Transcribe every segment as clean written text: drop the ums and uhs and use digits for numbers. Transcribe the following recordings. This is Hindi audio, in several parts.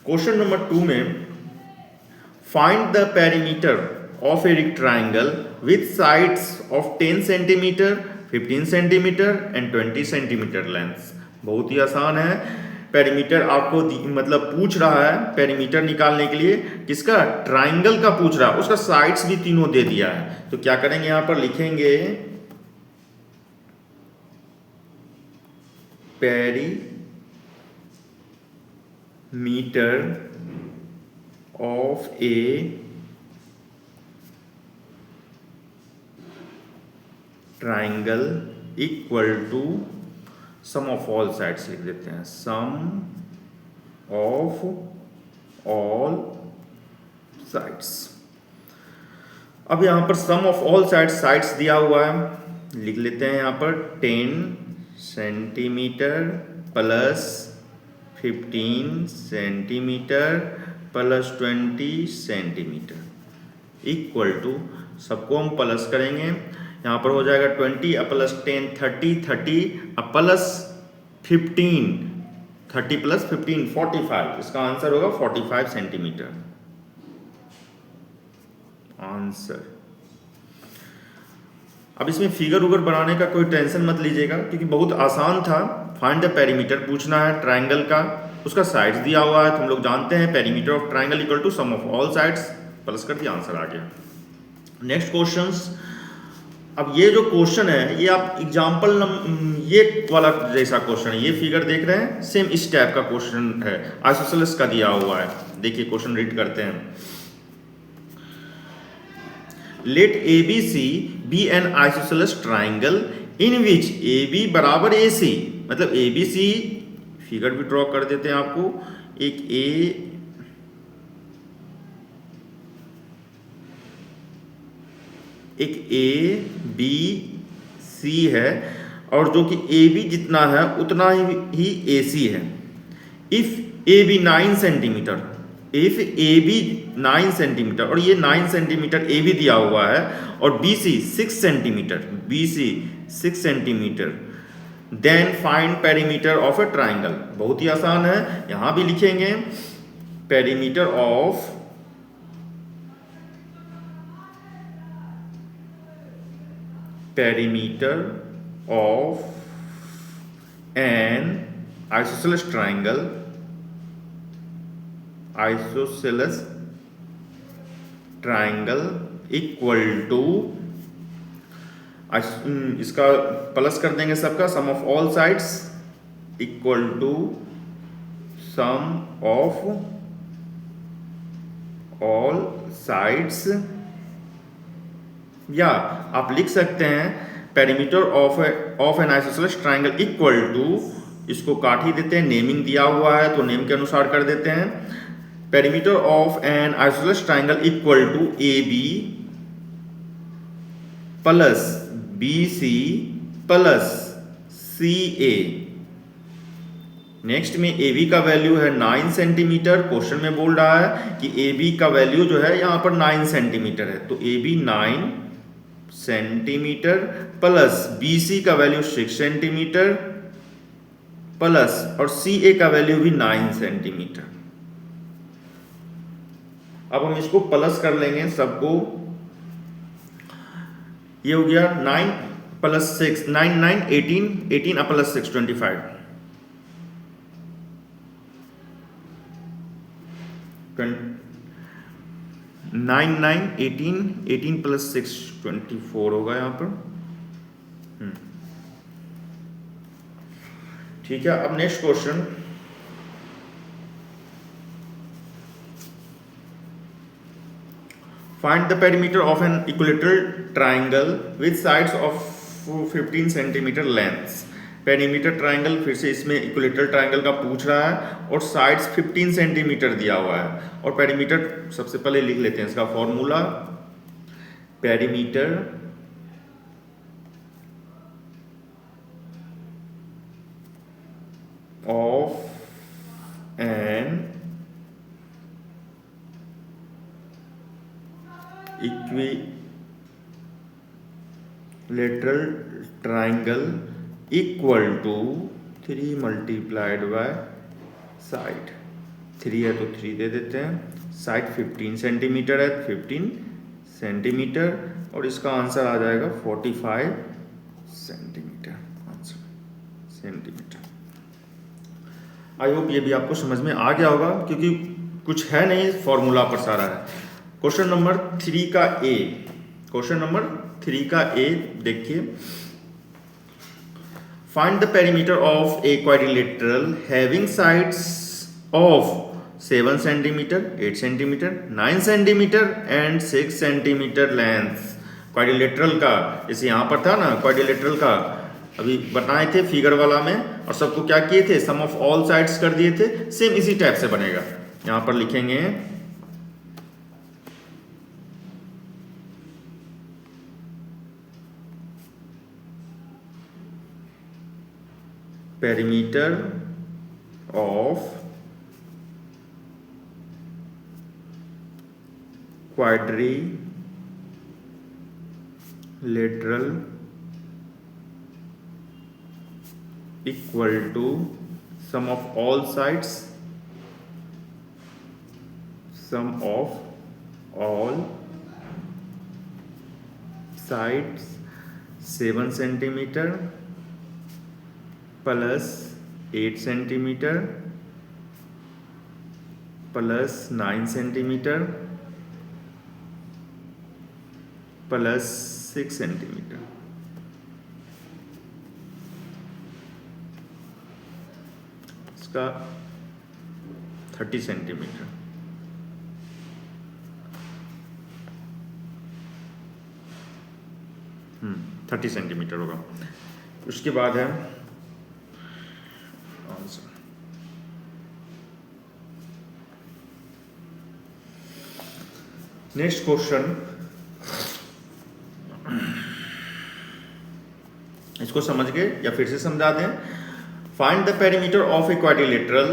क्वेश्चन नंबर 2 में find the perimeter of a rectangle with sides of 10 centimetre, 15 centimetre and 20 centimetre length. बहुत ही आसान है। पेरीमीटर आपको मतलब पूछ रहा है पेरीमीटर निकालने के लिए, किसका? ट्राइंगल का पूछ रहा है, उसका साइड्स भी तीनों दे दिया है। तो क्या करेंगे, यहां पर लिखेंगे perimeter of a triangle equal to sum of all sides लिख देते हैं, सम ऑफ ऑल साइड्स। अब यहां पर सम ऑफ ऑल साइड्स दिया हुआ है, लिख लेते हैं यहां पर 10 centimetre plus 15 centimetre plus 20 centimetre equal to, सबको हम प्लस करेंगे, यहाँ पर हो जाएगा 20 प्लस 10 30 प्लस 15 30 प्लस 15 45, इसका आंसर होगा 45 सेंटीमीटर आंसर। अब इसमें फिगर उगर बनाने का कोई टेंशन मत लीजिएगा, क्योंकि बहुत आसान था। फाइंड द पेरीमीटर पूछना है ट्राइंगल का, उसका साइड्स दिया हुआ है, तो हम लोग जानते हैं perimeter of triangle equal to sum of all sides, plus कर दिया, आंसर आ गया। Next questions. अब ये जो क्वेश्चन है ये आप एग्जाम्पल ये वाला जैसा क्वेश्चन है, ये फिगर देख रहे हैं, सेम इस टाइप का क्वेश्चन है, आइसोसेलेस का दिया हुआ है। देखिए क्वेश्चन रीड करते हैं। Let A B C be an isosceles triangle in which A B बराबर ए सी, मतलब ए बी सी फिगर भी ड्रॉ कर देते हैं आपको, एक ए बी सी है, और जो कि ए बी जितना है उतना ही ए सी है। If A B 9 centimetre, if A B 9 centimetre, और ये 9 सेंटीमीटर ए बी दिया हुआ है, और B C 6 centimetre, B C 6 centimetre, then find perimeter of a triangle. बहुत ही आसान है, यहां भी लिखेंगे perimeter of perimeter of an isosceles triangle, isosceles triangle equal to, इसका प्लस कर देंगे सबका, sum of all sides equal to sum of all sides, या आप लिख सकते हैं perimeter of an isosceles triangle equal to, इसको काट ही देते हैं, नेमिंग दिया हुआ है तो नेम के अनुसार कर देते हैं, perimeter of an isosceles triangle equal to A B plus B C plus C A. Next में ए बी का वैल्यू है 9 सेंटीमीटर, क्वेश्चन में बोल रहा है कि ए बी का वैल्यू जो है यहां पर 9 सेंटीमीटर है, तो A B 9 centimetre plus B C का वैल्यू 6 सेंटीमीटर प्लस, और सी ए का वैल्यू भी 9 सेंटीमीटर। अब हम इसको प्लस कर लेंगे सबको, ये हो गया 9 प्लस 6 9 9 18 18 प्लस 6 25 9 9 18 18 प्लस 6 24 होगा यहाँ पर। ठीक है। अब next question, find the perimeter of an equilateral triangle with sides of 15 centimetre length. Perimeter triangle, फिर से इसमें इक्विलेटरल ट्राइंगल का पूछ रहा है और साइड्स 15 सेंटीमीटर दिया हुआ है। और पेरीमीटर सबसे पहले लिख लेते हैं इसका formula, perimeter of an equilateral triangle equal to 3 multiplied by side 3 है तो 3 दे देते हैं। साइड 15 सेंटीमीटर है, 15 सेंटीमीटर, और इसका आंसर आ जाएगा 45 centimetre. Answer centimetre. I hope ये भी आपको समझ में आ गया होगा, क्योंकि कुछ है नहीं, फॉर्मूला पर सारा है। क्वेश्चन नंबर 3 का ए, क्वेश्चन नंबर 3 का ए देखिए, find the perimeter of a quadrilateral having sides of 7 centimetre, 8 centimetre, 9 centimetre and 6 centimetre length. Quadrilateral का जैसे यहाँ पर था ना, क्वाड्रिलेटरल का अभी बनाए थे फिगर वाला में, और सबको क्या किए थे, सम ऑफ ऑल साइड्स कर दिए थे। सेम इसी टाइप से बनेगा। यहाँ पर लिखेंगे perimeter of quadrilateral equal to sum of all sides, sum of all sides 7 centimetre plus 8 centimetre plus 9 centimetre plus 6 centimetre. इसका 30 सेंटीमीटर। हम्म, 30 सेंटीमीटर होगा। उसके बाद है नेक्स्ट क्वेश्चन, इसको समझ गए या फिर से समझा दें। Find the perimeter of a quadrilateral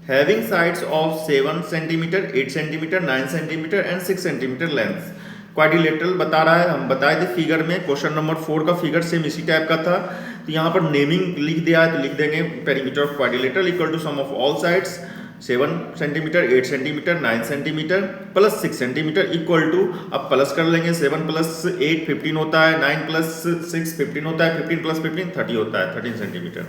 having sides of 7 centimetre, 8 centimetre, 9 centimetre and 6 centimetre length. Quadrilateral बता रहा है, हम बताए थे फिगर में, क्वेश्चन नंबर 4 का फिगर सेम इसी टाइप का था। तो यहाँ पर नेमिंग लिख दिया है, तो लिख देंगे perimeter of quadrilateral equal to sum of all sides 7 centimetre, 8 centimetre, 9 centimetre plus 6 centimetre equal to, अब प्लस कर लेंगे, 7 प्लस 8 15 होता है, 9 प्लस 6 15 होता है, 15 प्लस 15 30 होता है, 13 सेंटीमीटर।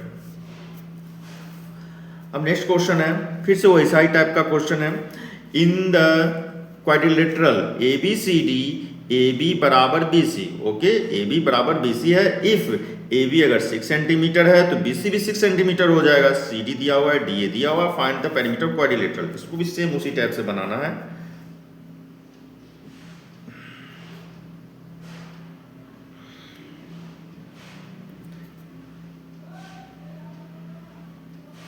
अब नेक्स्ट क्वेश्चन है, फिर से वैसा ही टाइप का क्वेश्चन है। In the quadrilateral ABCD, AB बराबर BC, ओके, AB बराबर BC है। इफ AB अगर 6 सेंटीमीटर है तो BC भी 6 सेंटीमीटर हो जाएगा। CD दिया हुआ है, DA दिया हुआ है, find the perimeter of quadrilateral. इसको भी सेम उसी टाइप से बनाना है।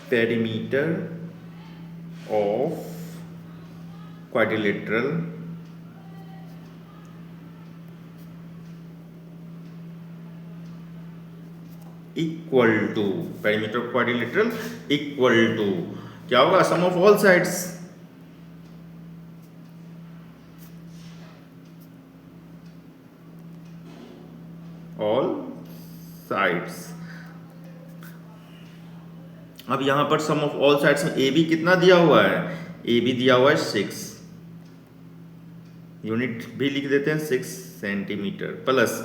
Perimeter of quadrilateral equal to, perimeter of quadrilateral equal to क्या होगा, sum of all sides, all sides. अब यहां पर सम ऑफ ऑल साइड्स में AB कितना दिया हुआ है, AB दिया हुआ है 6, यूनिट भी लिख देते हैं 6 सेंटीमीटर, प्लस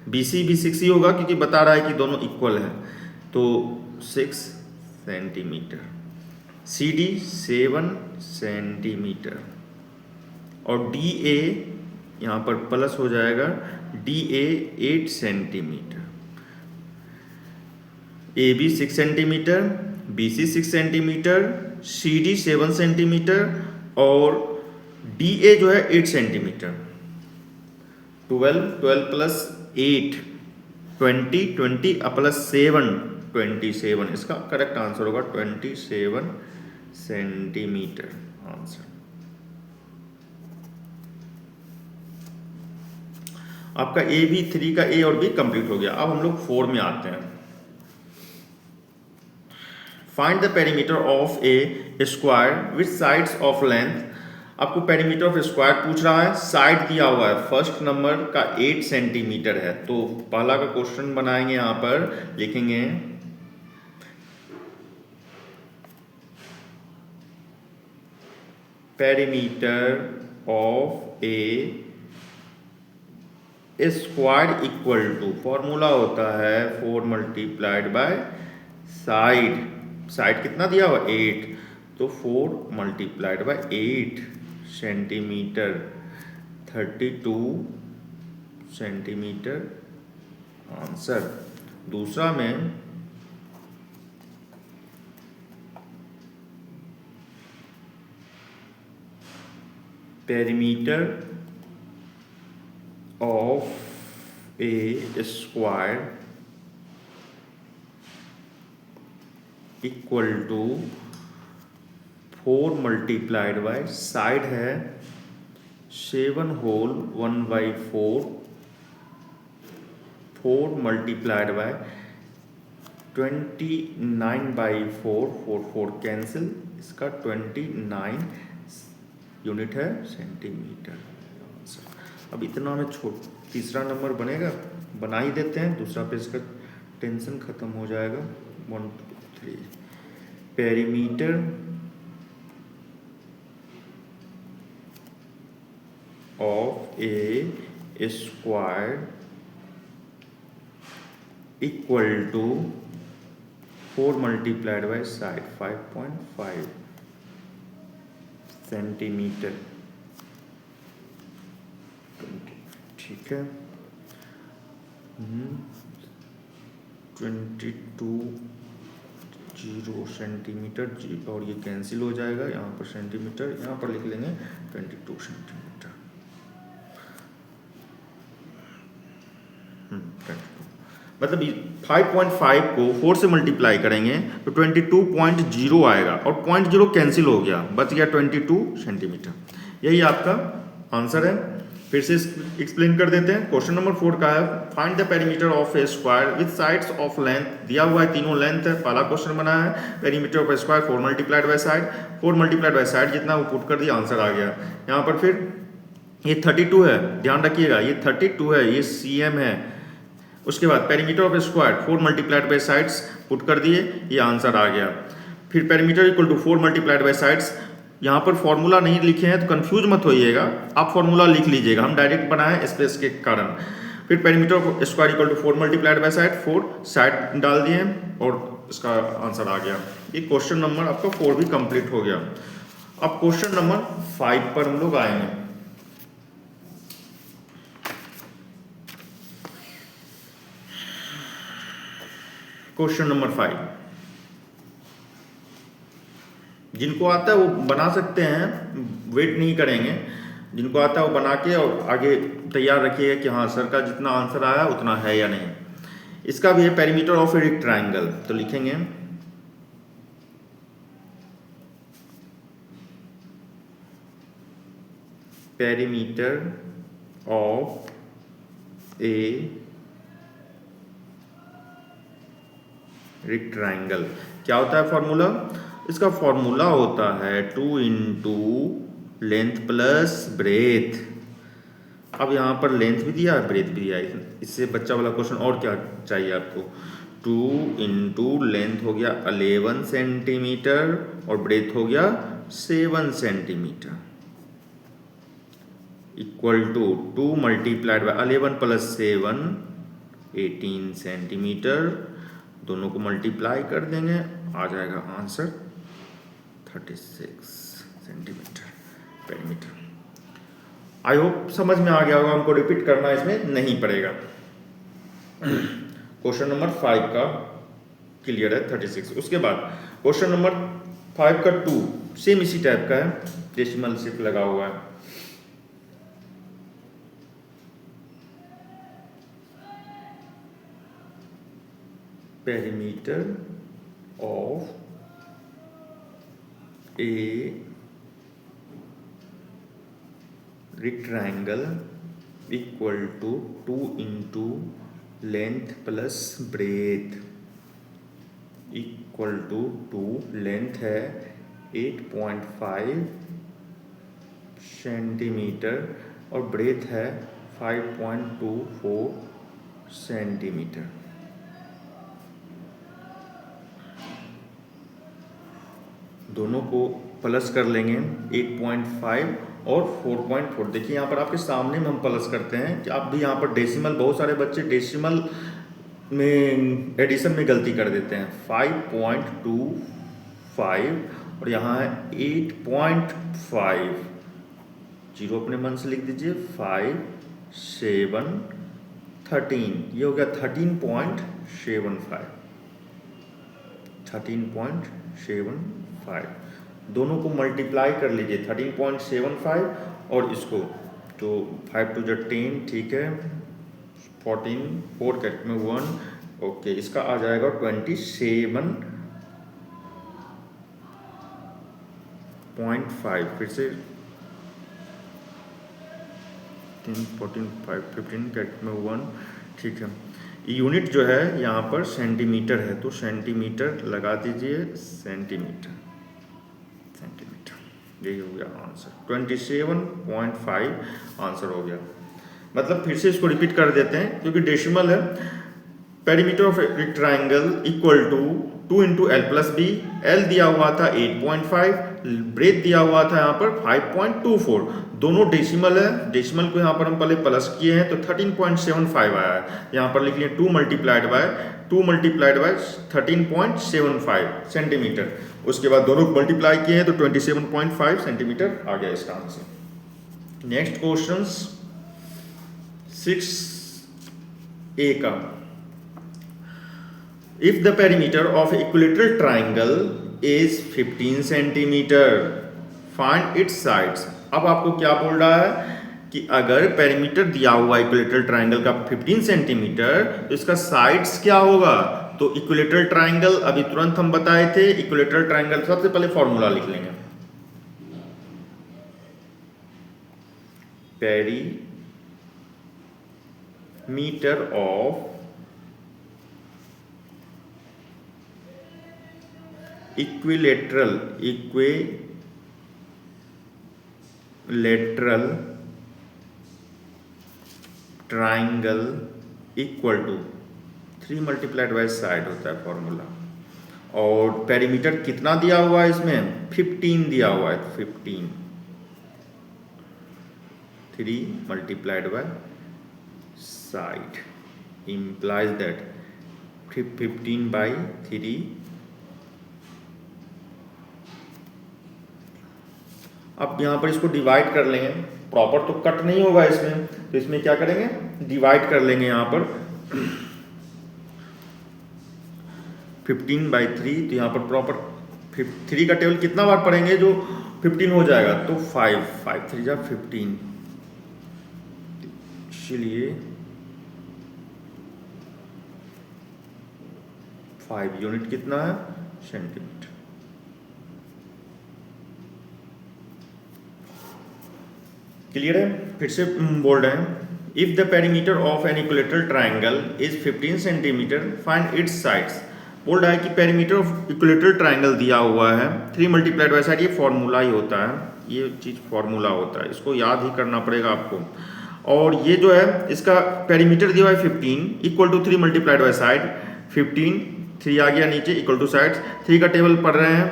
BC भी 6 ही होगा क्योंकि बता रहा है कि दोनों इक्वल है, तो 6 सेंटीमीटर। CD 7 सेंटीमीटर और DA यहाँ पर प्लस हो जाएगा, DA 8 centimetre. AB 6 centimetre, BC 6 centimetre, CD 7 centimetre और DA जो है 8 सेंटीमीटर। 12 plus 8 20, 20 plus 7 27। इसका करेक्ट आंसर होगा 27 सेंटीमीटर आंसर। आपका A भी 3 का A और B कंप्लीट हो गया। अब हम लोग 4 में आते हैं। Find the perimeter of a square with sides of length. आपको पेरीमीटर ऑफ स्क्वायर पूछ रहा है, साइड दिया हुआ है, फर्स्ट नंबर का 8 सेंटीमीटर है। तो पहला का क्वेश्चन बनाएंगे, यहां पर लिखेंगे perimeter of a square equal to, formula होता है 4 मल्टीप्लाइड बाय साइड। साइड कितना दिया हुआ 8, तो 4 multiplied by 8 centimetre, 32 centimetre answer. दूसरा में perimeter of a square equal to 4 multiplied by side है 7 होल 1/4, 4 मल्टीप्लाइड बाय 29/4, 4 कैंसिल, इसका 29 यूनिट है सेंटीमीटर। अब इतना में तीसरा नंबर बनेगा, बना ही देते हैं, दूसरा पेज का टेंशन खत्म हो जाएगा। 1 2 3 perimeter of a square equal to 4 multiplied by side 5.5 centimetre. ठीक है, 22 सेंटीमीटर, और ये कैंसिल हो जाएगा, यहाँ पर सेंटीमीटर, यहाँ पर लिख लेंगे 22 सेंटीमीटर। 22, मतलब 5.5 को 4 से मल्टीप्लाई करेंगे तो 22.0 आएगा, और 0.0 कैंसिल हो गया, बच गया 22 सेंटीमीटर। यही आपका आंसर है। फिर से एक्सप्लेन कर देते हैं। क्वेश्चन नंबर 4 का है, find the perimeter of a square with sides of length. दिया हुआ है तीनों लेंथ है। पहला क्वेश्चन बना है perimeter of a square 4 multiplied by side, 4 multiplied by side जितना वो पुट कर दिया, आंसर आ गया। यहाँ पर फिर ये 32 है, ध्यान रखिएगा, ये 32 है, ये cm है। उसके बाद perimeter of a square 4 multiplied by sides put कर दिए, ये आंसर आ गया। फिर perimeter equal to 4 multiplied by sides, यहाँ पर फॉर्मूला नहीं लिखे हैं तो कंफ्यूज मत होइएगा, आप फॉर्मूला लिख लीजिएगा, हम डायरेक्ट बनाए स्पेस के कारण। फिर perimeter of square equal to 4 multiplied by side, 4 side डाल दिए और इसका आंसर आ गया। ये क्वेश्चन नंबर आपका 4 भी कंप्लीट हो गया। अब क्वेश्चन नंबर 5 पर हम लोग आएंगे। क्वेश्चन नंबर 5, जिनको आता है वो बना सकते हैं, वेट नहीं करेंगे। जिनको आता है वो बना के और आगे तैयार रखिएगा कि हाँ सर का जितना आंसर आया उतना है या नहीं। इसका भी है पेरीमीटर ऑफ ए रेक्टेंगल, तो लिखेंगे पेरीमीटर ऑफ ए रेक्टेंगल। क्या होता है फॉर्मूला? इसका फॉर्मूला होता है 2 इंटू लेंथ प्लस ब्रेथ। अब यहाँ पर लेंथ भी दिया है, ब्रेथ भी दिया है, इससे बच्चा वाला क्वेश्चन और क्या चाहिए आपको। 2 इंटू लेंथ हो गया 11 सेंटीमीटर और ब्रेथ हो गया 7 सेंटीमीटर, equal to 2 multiplied by 11 plus 7 18 centimetre. दोनों को मल्टीप्लाई कर देंगे, आ जाएगा answer 36 centimetre perimeter. I hope समझ में आ गया होगा, हमको रिपीट करना इसमें नहीं पड़ेगा। क्वेश्चन नंबर 5 का क्लियर है 36। उसके बाद क्वेश्चन नंबर 5 का 2 सेम इसी टाइप का है, डेसिमल सिर्फ लगा हुआ है। Perimeter of a rectangle equal to 2 into length plus breadth equal to 2, length है 8.5 सेंटीमीटर और ब्रेथ है 5.24 सेंटीमीटर। दोनों को प्लस कर लेंगे 8.5 और 4.4। देखिए यहाँ पर आपके सामने में हम प्लस करते हैं कि आप भी यहाँ पर डेसिमल, बहुत सारे बच्चे डेसिमल में एडिशन में गलती कर देते हैं। 5.25 और यहाँ है 8.5, जीरो अपने मन से लिख दीजिए। 5 7 13, ये हो गया 13.75। 13.75 दोनों को मल्टीप्लाई कर लीजिए 13.75 और इसको, तो 5 2 10, ठीक है, 14 4 कैट में 1, ओके, इसका आ जाएगा 27.5। फिर से 10 14 5 15 कैट में 1, ठीक है। यूनिट जो है यहाँ पर सेंटीमीटर है, तो सेंटीमीटर लगा दीजिए, सेंटीमीटर, यही हो गया आंसर। 27.5 आंसर हो गया। मतलब फिर से इसको रिपीट कर देते हैं क्योंकि डेसिमल है। Perimeter of triangle equal to 2 into L plus B. L दिया हुआ था 8.5, ब्रेथ दिया हुआ था यहाँ पर 5.24। दोनों डेसिमल है, डेसिमल को यहाँ पर हम पहले प्लस किए हैं तो 13.75 आया है। यहाँ पर लिख लिए 2 मल्टीप्लाइड बाय 13.75 सेंटीमीटर। उसके बाद दोनों मल्टीप्लाई किए हैं तो 27.5 सेंटीमीटर आ गया इसका आंसर। नेक्स्ट क्वेश्चन 6A का, if the perimeter of equilateral triangle is 15 centimetre, find its sides। अब आपको क्या बोल रहा है कि अगर पेरीमीटर दिया हुआ इक्विलेटरल ट्राइंगल का 15 सेंटीमीटर तो इसका साइड्स क्या होगा। तो इक्विलेटरल ट्राइंगल अभी तुरंत हम बताए थे, इक्विलेटरल ट्राइंगल सबसे पहले फॉर्मूला लिख लेंगे। Perimeter of equilateral triangle equal to 3 multiplied by side होता है फॉर्मूला। और पेरीमीटर कितना दिया हुआ है इसमें, 15 दिया हुआ है, 15, 3 multiplied by side implies that 15 by 3। अब यहाँ पर इसको डिवाइड कर लेंगे, प्रॉपर तो कट नहीं होगा इसमें, तो इसमें क्या करेंगे, डिवाइड कर लेंगे यहाँ पर 15 by 3। तो यहाँ पर प्रॉपर 3 का टेबल कितना बार पढ़ेंगे जो 15 हो जाएगा, तो 5 3 जा 15, इसलिए 5 यूनिट कितना है, सेंटीमीटर। क्लियर है, फिर से बोल रहे हैं, if the perimeter of an equilateral triangle is 15 centimetre find its sides. बोल रहा है कि पेरीमीटर ऑफ इक्विलेटरल ट्राइंगल दिया हुआ है 3 मल्टीप्लाइड बाय साइड, ये फॉर्मूला ही होता है, ये चीज फॉर्मूला होता है, इसको याद ही करना पड़ेगा आपको। और ये जो है इसका पेरीमीटर दिया हुआ है 15 equal to 3 multiplied by side, 15 3 आ गया नीचे इक्वल टू साइड, 3 का टेबल पढ़ रहे हैं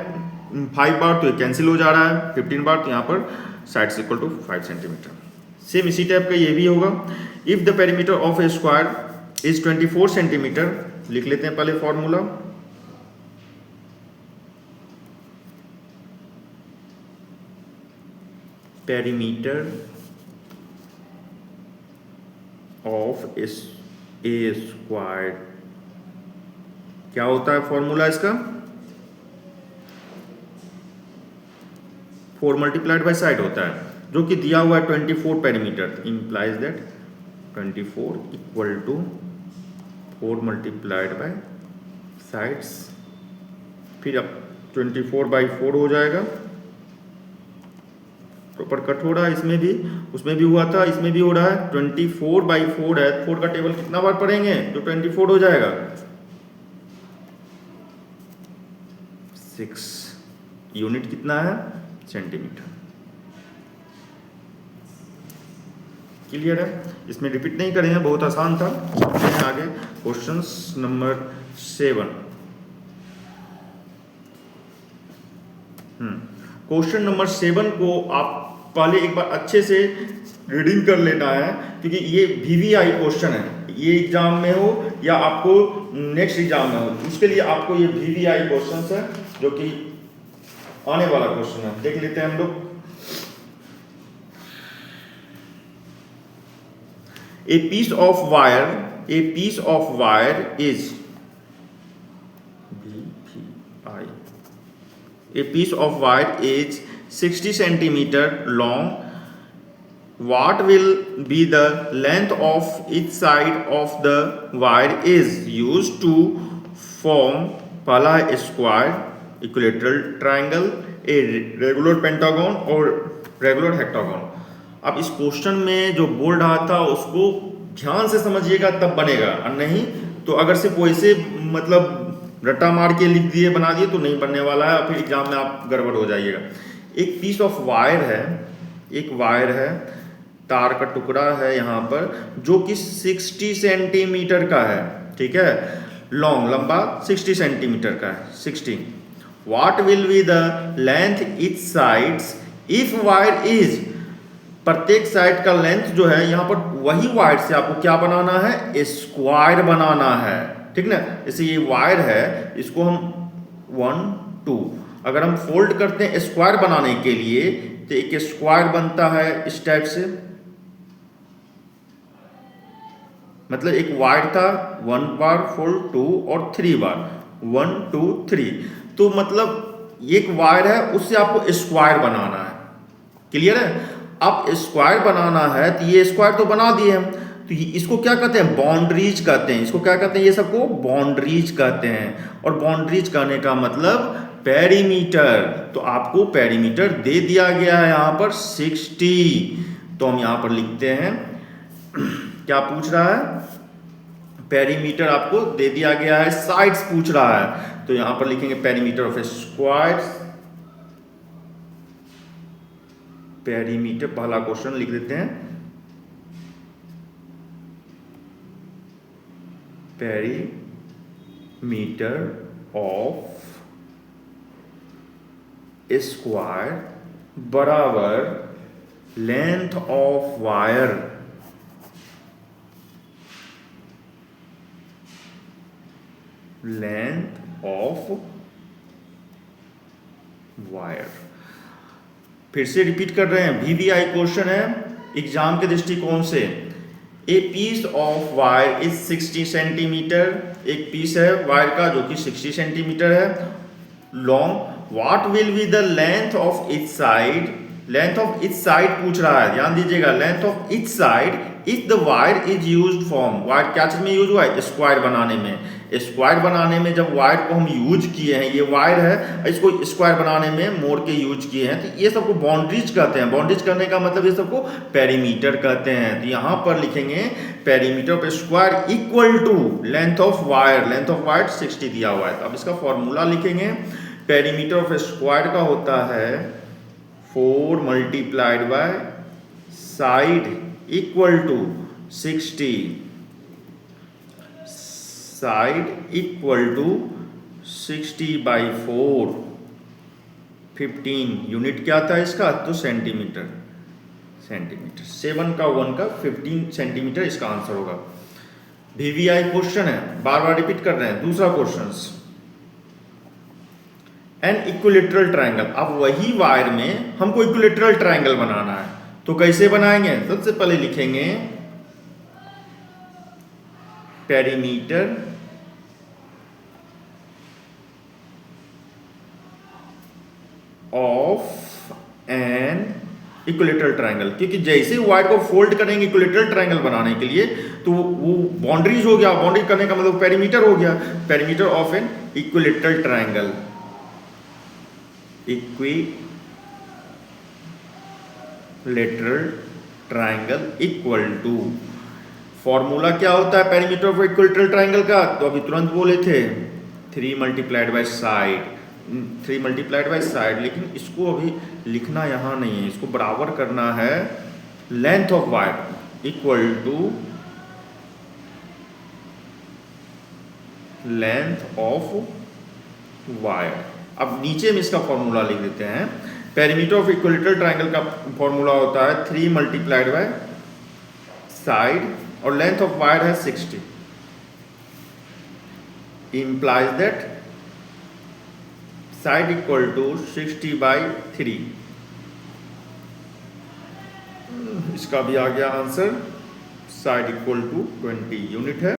5 बार तो ये कैंसिल हो जा रहा है, 15 बार तो यहाँ पर sides equal to 5 centimetre. Same इसी टाइप का ये भी होगा। If the perimeter of a square is 24 centimetre, लिख लेते हैं पहले formula. Perimeter of a square क्या होता है फॉर्मूला इसका, 4 मल्टीप्लाइड बाय साइड होता है, जो कि दिया हुआ है 24 perimeter, implies that 24 equal to 4 multiplied by sides. फिर अब 24 बाई 4 हो जाएगा, प्रॉपर कट हो रहा है, इसमें भी उसमें भी हुआ था, इसमें भी हो रहा है। 24 बाई 4 है, 4 का टेबल कितना बार पढ़ेंगे तो 24 हो जाएगा, 6 यूनिट कितना है, सेंटीमीटर। क्लियर है, इसमें रिपीट नहीं करेंगे, बहुत आसान था। आगे क्वेश्चन नंबर 7। क्वेश्चन नंबर 7 को आप पहले एक बार अच्छे से रीडिंग कर लेना है, क्योंकि ये VVI क्वेश्चन है, ये एग्जाम में हो या आपको नेक्स्ट एग्जाम में हो, उसके लिए आपको ये VVI क्वेश्चन है जो कि आने वाला क्वेश्चन है। देख लेते हैं हम लोग। A piece of wire is BPI. A piece of wire is 60 centimeter long. What will be the length of each side of the wire is used to form पहला है square, equilateral triangle, a regular pentagon और regular hexagon। अब इस क्वेश्चन में जो बोल रहा था उसको ध्यान से समझिएगा तब बनेगा, और नहीं तो अगर सिर्फ वैसे मतलब रट्टा मार के लिख दिए बना दिए तो नहीं बनने वाला है, फिर एग्जाम में आप गड़बड़ हो जाइएगा। एक पीस ऑफ वायर है, एक वायर है, तार का टुकड़ा है यहाँ पर जो कि 60 सेंटीमीटर का है, ठीक है, लॉन्ग, लंबा 60 सेंटीमीटर का है, 60। What will be the length each sides if wire is, प्रत्येक साइड का लेंथ जो है यहाँ पर वही वायर से आपको क्या बनाना है, स्क्वायर बनाना है, ठीक ना। जैसे ये वायर है, इसको हम 1 2 अगर हम फोल्ड करते हैं स्क्वायर बनाने के लिए तो एक स्क्वायर बनता है इस टाइप से, मतलब एक वायर था 1 बार फोल्ड 2 और 3 बार 1 2 3, तो मतलब एक वायर है उससे आपको स्क्वायर बनाना है, क्लियर है। अब स्क्वायर बनाना है तो ये स्क्वायर तो बना दिए हम, तो इसको क्या कहते हैं, बाउंड्रीज कहते हैं, इसको क्या कहते हैं, ये सबको बाउंड्रीज कहते हैं। और बाउंड्रीज कहने का मतलब पेरीमीटर, तो आपको पेरीमीटर दे दिया गया है यहाँ पर 60, तो हम यहाँ पर लिखते हैं क्या पूछ रहा है, पेरीमीटर आपको दे दिया गया है, साइड्स पूछ रहा है, तो यहाँ पर लिखेंगे perimeter of a square, perimeter, पहला क्वेश्चन लिख देते हैं, पेरीमीटर ऑफ स्क्वायर बराबर length of wire, length of wire. फिर से रिपीट कर रहे हैं, VVI क्वेश्चन है एग्जाम के दृष्टिकोण से। A piece of wire is 60 centimetre, एक पीस है वायर का जो कि 60 सेंटीमीटर है long. What will be the length of each side, length of each side पूछ रहा है, ध्यान दीजिएगा, length of each side if the wire is used form, wire क्या चीज में यूज हुआ है, स्क्वायर बनाने में। स्क्वायर बनाने में जब वायर को हम यूज किए हैं, ये वायर है, इसको स्क्वायर बनाने में मोड़ के यूज किए हैं, तो ये सबको बाउंड्रीज कहते हैं। बाउंड्रीज करने का मतलब ये सबको पेरीमीटर कहते हैं। तो यहाँ पर लिखेंगे perimeter of square equal to length of wire, length of wire 60 दिया हुआ है, तो अब इसका फॉर्मूला लिखेंगे। पेरीमीटर ऑफ स्क्वायर का होता है 4 multiplied by side equal to 60, side equal to 60/4, 15 unit क्या था इसका, तो सेंटीमीटर, सेंटीमीटर 7 का 1 का 15 सेंटीमीटर इसका आंसर होगा। VVI क्वेश्चन है, बार बार रिपीट कर रहे हैं। दूसरा क्वेश्चन, एन इक्विलेटरल ट्रायंगल, अब वही वायर में हमको इक्विलेटरल ट्रायंगल बनाना है, तो कैसे बनाएंगे, सबसे पहले लिखेंगे perimeter of an equilateral triangle, क्योंकि जैसे वायर को फोल्ड करेंगे इक्विलेटरल ट्रायंगल बनाने के लिए तो वो बाउंड्रीज हो गया, बाउंड्री करने का मतलब पेरीमीटर हो गया, perimeter of an equilateral triangle, equilateral triangle equal to, formula क्या होता है पेरीमीटर ऑफ इक्विलेटरल ट्रायंगल का, तो अभी तुरंत बोले थे 3 multiplied by side, 3 multiplied by side, लेकिन इसको अभी लिखना यहाँ नहीं है, इसको बराबर करना है length of wire equal to length of wire. अब नीचे में इसका फॉर्मूला लिख देते हैं, पेरीमीटर ऑफ इक्विलेटरल ट्राइंगल का फॉर्मूला होता है 3 मल्टीप्लाइड बाय साइड और लेंथ ऑफ वायर है 60, implies that side equal to 60/3। इसका भी आ गया answer, side equal to 20 unit है।